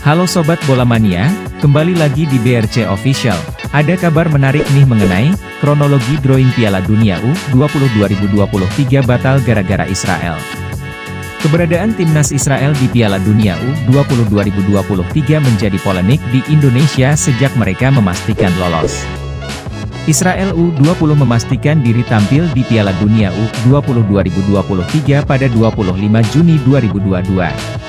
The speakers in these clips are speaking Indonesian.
Halo Sobat Bola Mania, kembali lagi di BRC Official. Ada kabar menarik nih mengenai kronologi drawing Piala Dunia U20 2023 batal gara-gara Israel. Keberadaan timnas Israel di Piala Dunia U20 2023 menjadi polemik di Indonesia sejak mereka memastikan lolos. Israel U20 memastikan diri tampil di Piala Dunia U20 2023 pada 25 Juni 2022.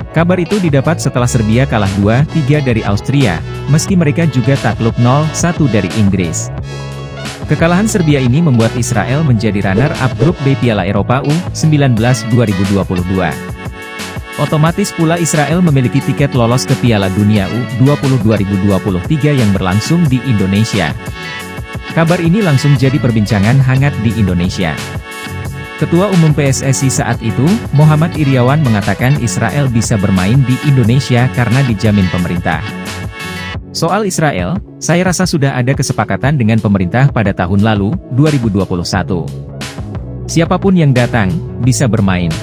Kabar itu didapat setelah Serbia kalah 2-3 dari Austria, meski mereka juga takluk 0-1 dari Inggris. Kekalahan Serbia ini membuat Israel menjadi runner-up grup B Piala Eropa U19 2022. Otomatis pula Israel memiliki tiket lolos ke Piala Dunia U20 2023 yang berlangsung di Indonesia. Kabar ini langsung jadi perbincangan hangat di Indonesia. Ketua Umum PSSI saat itu, Muhammad Iryawan mengatakan Israel bisa bermain di Indonesia karena dijamin pemerintah. Soal Israel, saya rasa sudah ada kesepakatan dengan pemerintah pada tahun lalu, 2021. Siapapun yang datang, bisa bermain.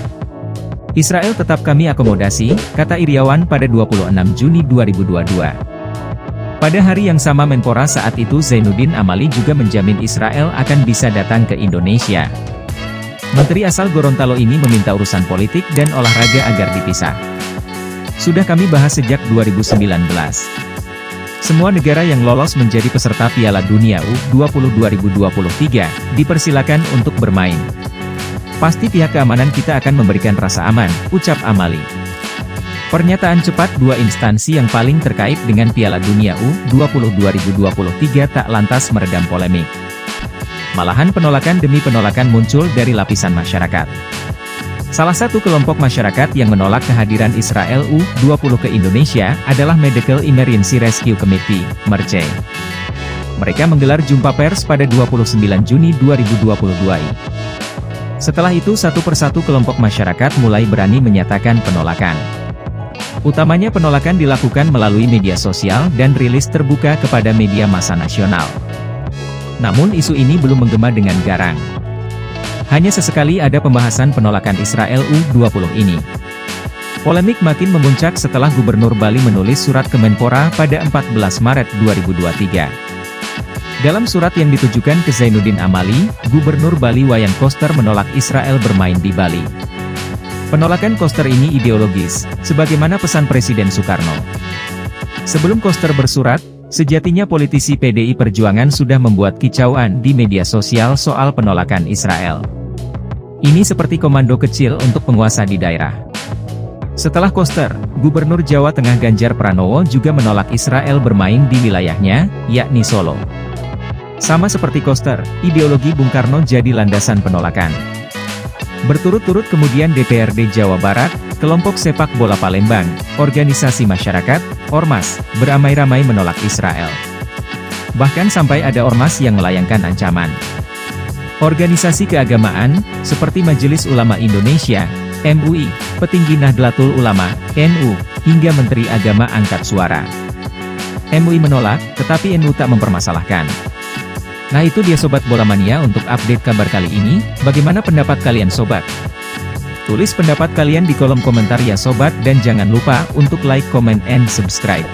Israel tetap kami akomodasi, kata Iryawan pada 26 Juni 2022. Pada hari yang sama Menpora saat itu Zainuddin Amali juga menjamin Israel akan bisa datang ke Indonesia. Menteri asal Gorontalo ini meminta urusan politik dan olahraga agar dipisah. Sudah kami bahas sejak 2019. Semua negara yang lolos menjadi peserta Piala Dunia U20 2023, dipersilakan untuk bermain. Pasti pihak keamanan kita akan memberikan rasa aman, ucap Amali. Pernyataan cepat dua instansi yang paling terkait dengan Piala Dunia U20 2023 tak lantas meredam polemik. Malahan penolakan demi penolakan muncul dari lapisan masyarakat. Salah satu kelompok masyarakat yang menolak kehadiran Israel U20 ke Indonesia adalah Medical Emergency Rescue Committee, MERC. Mereka menggelar jumpa pers pada 29 Juni 2022. Setelah itu satu persatu kelompok masyarakat mulai berani menyatakan penolakan. Utamanya penolakan dilakukan melalui media sosial dan rilis terbuka kepada media massa nasional. Namun isu ini belum menggema dengan garang. Hanya sesekali ada pembahasan penolakan Israel U20 ini. Polemik makin memuncak setelah Gubernur Bali menulis surat ke Menpora pada 14 Maret 2023. Dalam surat yang ditujukan ke Zainuddin Amali, Gubernur Bali Wayan Koster menolak Israel bermain di Bali. Penolakan Koster ini ideologis, sebagaimana pesan Presiden Soekarno. Sebelum Koster bersurat, sejatinya politisi PDI Perjuangan sudah membuat kicauan di media sosial soal penolakan Israel. Ini seperti komando kecil untuk penguasa di daerah. Setelah Koster, Gubernur Jawa Tengah Ganjar Pranowo juga menolak Israel bermain di wilayahnya, yakni Solo. Sama seperti Koster, ideologi Bung Karno jadi landasan penolakan. Berturut-turut kemudian DPRD Jawa Barat, kelompok sepak bola Palembang, organisasi masyarakat, Ormas, beramai-ramai menolak Israel. Bahkan sampai ada Ormas yang melayangkan ancaman. Organisasi keagamaan, seperti Majelis Ulama Indonesia, MUI, petinggi Nahdlatul Ulama, NU, hingga Menteri Agama angkat suara. MUI menolak, tetapi NU tak mempermasalahkan. Nah itu dia Sobat Bola Mania untuk update kabar kali ini, bagaimana pendapat kalian Sobat? Tulis pendapat kalian di kolom komentar ya Sobat dan jangan lupa untuk like, comment, and subscribe.